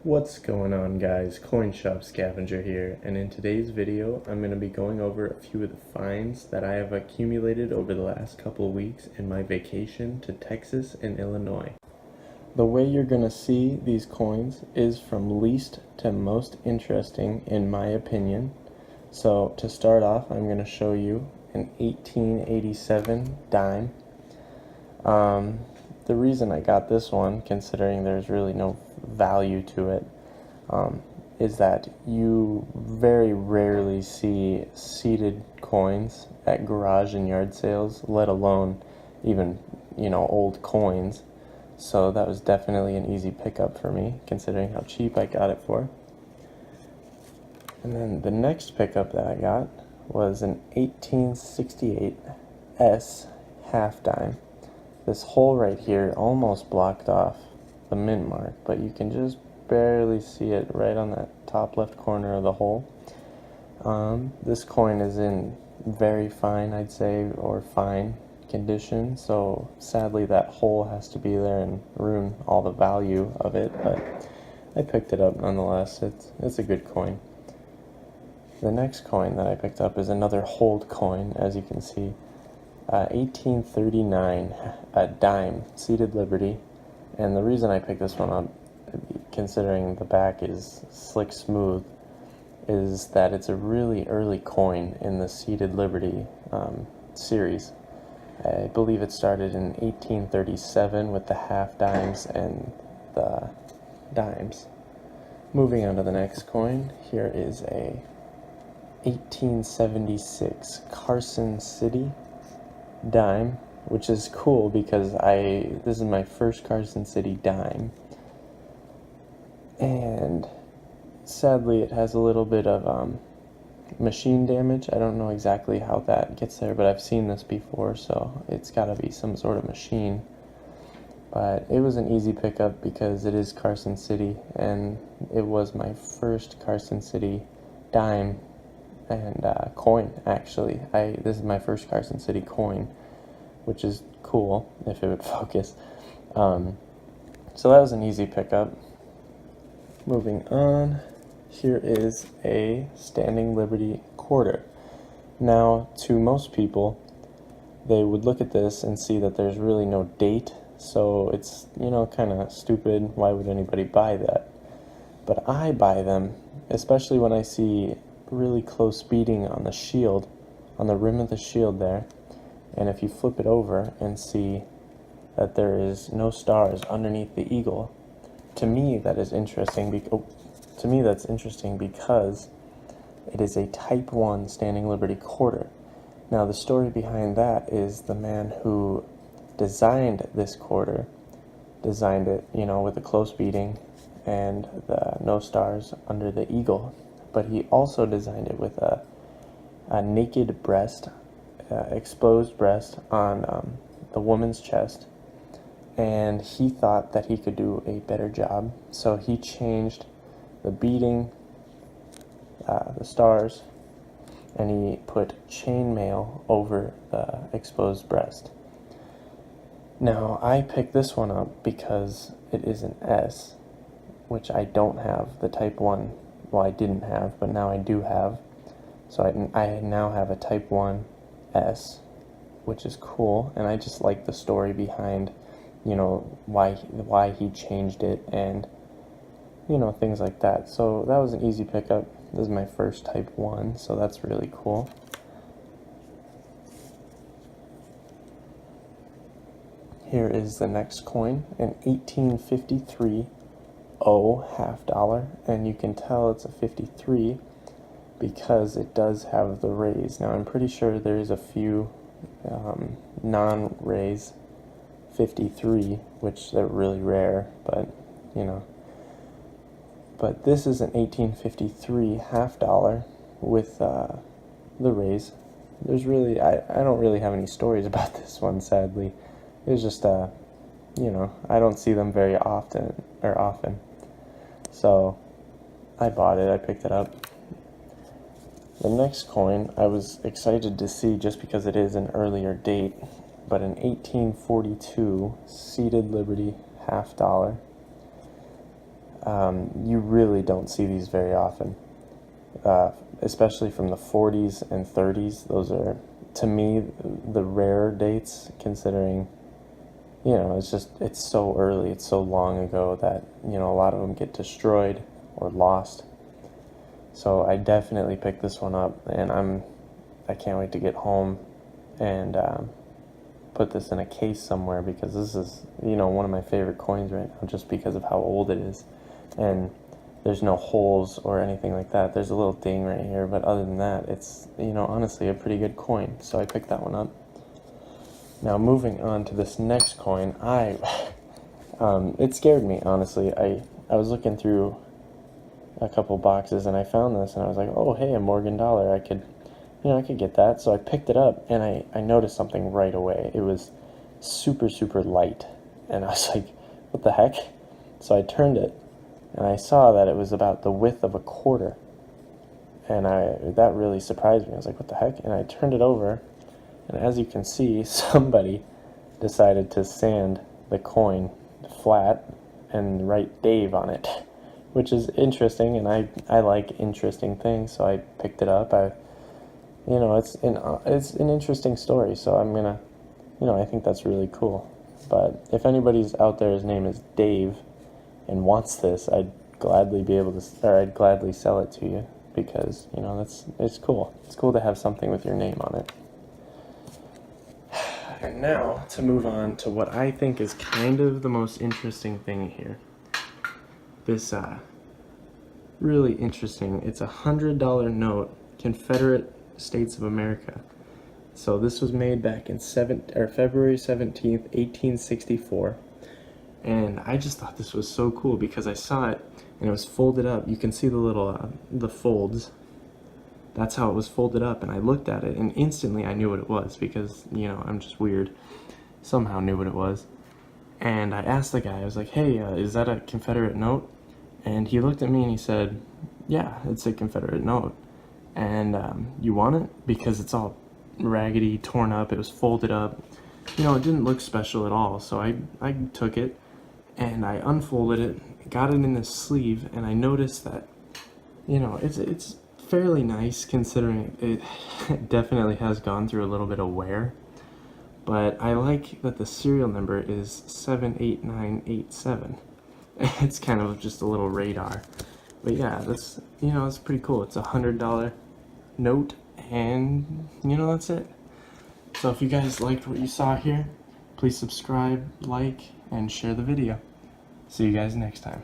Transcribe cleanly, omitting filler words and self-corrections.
What's going on, guys? Coin Shop Scavenger here, and in today's video I'm going to be going over a few of the finds that I have accumulated over the last couple of weeks in my vacation to Texas and Illinois. The way you're going to see these coins is from least to most interesting in my opinion. So to start off, I'm going to show you an 1887 dime. The reason I got this one, considering there's really no value to it, is that you very rarely see seated coins at garage and yard sales, let alone even, old coins. So that was definitely an easy pickup for me, considering how cheap I got it for. And then the next pickup that I got was an 1868 S half dime. This hole right here almost blocked off the mint mark, but you can just barely see it right on that top left corner of the hole. This coin is in very fine, I'd say, or fine condition, so sadly that hole has to be there and ruin all the value of it, but I picked it up nonetheless. It's a good coin. The next coin that I picked up is another hold coin, as you can see. 1839, a dime, seated Liberty. And the reason I picked this one up, considering the back is slick smooth, is that it's a really early coin in the seated Liberty series. I believe it started in 1837 with the half dimes and the dimes. Moving on to the next coin, here is a 1876 Carson City dime, which is cool because this is my first Carson City dime, and sadly it has a little bit of machine damage. I don't know exactly how that gets there, but I've seen this before, so it's got to be some sort of machine. But it was an easy pickup because it is Carson City, and it was my first Carson City dime and coin, actually. This is my first Carson City coin, which is cool if it would focus. So that was an easy pickup. Moving on, here is a Standing Liberty quarter. Now, to most people, they would look at this and see that there's really no date, so it's, kind of stupid. Why would anybody buy that? But I buy them, especially when I see really close beading on the shield, on the rim of the shield there, and if you flip it over and see that there is no stars underneath the eagle, to me that is interesting. That's interesting because it is a Type 1 Standing Liberty quarter. Now the story behind that is the man who designed this quarter designed it, with a close beading and the no stars under the eagle. But he also designed it with a naked breast, exposed breast on the woman's chest, and he thought that he could do a better job, so he changed the beading, the stars, and he put chainmail over the exposed breast. Now, I picked this one up because it is an S, which I don't have, the Type 1. Well, I didn't have, but now I do have. So I now have a Type 1 S, which is cool, and I just like the story behind, why he changed it, and, things like that. So that was an easy pickup. This is my first Type 1, so that's really cool. Here is the next coin, an 1853 O half dollar, and you can tell it's a 53 because it does have the rays. Now I'm pretty sure there's a few non-rays 53, which they're really rare, but but this is an 1853 half dollar with the rays. There's really, I don't really have any stories about this one, sadly. It's just I don't see them very often. So I bought it, I picked it up. The next coin I was excited to see just because it is an earlier date, but an 1842 seated Liberty half dollar. You really don't see these very often, especially from the 40s and 30s. Those are, to me, the rare dates, considering, it's so early, it's so long ago that, a lot of them get destroyed or lost. So I definitely picked this one up, and I can't wait to get home and put this in a case somewhere, because this is, one of my favorite coins right now, just because of how old it is. And there's no holes or anything like that. There's a little ding right here, but other than that, it's, honestly a pretty good coin. So I picked that one up. Now moving on to this next coin, it scared me, honestly. I was looking through a couple boxes and I found this and I was like, oh hey, a Morgan dollar, I could get that. So I picked it up and I noticed something right away. It was super, super light. And I was like, what the heck? So I turned it and I saw that it was about the width of a quarter. And that really surprised me. I was like, what the heck? And I turned it over, and as you can see, somebody decided to sand the coin flat and write Dave on it, which is interesting, and I like interesting things, so I picked it up. It's an interesting story, so I'm gonna, I think that's really cool. But if anybody's out there, his name is Dave, and wants this, I'd gladly sell it to you, because, it's cool. It's cool to have something with your name on it. And now, to move on to what I think is kind of the most interesting thing here. This, really interesting. It's a $100 note, Confederate States of America. So this was made back in February 17th, 1864. And I just thought this was so cool because I saw it and it was folded up. You can see the little, the folds. That's how it was folded up, and I looked at it and instantly I knew what it was, because, I'm just weird. Somehow knew what it was. And I asked the guy, I was like, hey, is that a Confederate note? And he looked at me and he said, yeah, it's a Confederate note. And you want it? Because it's all raggedy, torn up, it was folded up. It didn't look special at all, so I took it and I unfolded it, got it in this sleeve, and I noticed that, it's fairly nice, considering it definitely has gone through a little bit of wear. But I like that the serial number is 78987. It's kind of just a little radar. But yeah, that's, it's pretty cool. It's a $100 note, and, that's it. So if you guys liked what you saw here, please subscribe, like, and share the video. See you guys next time.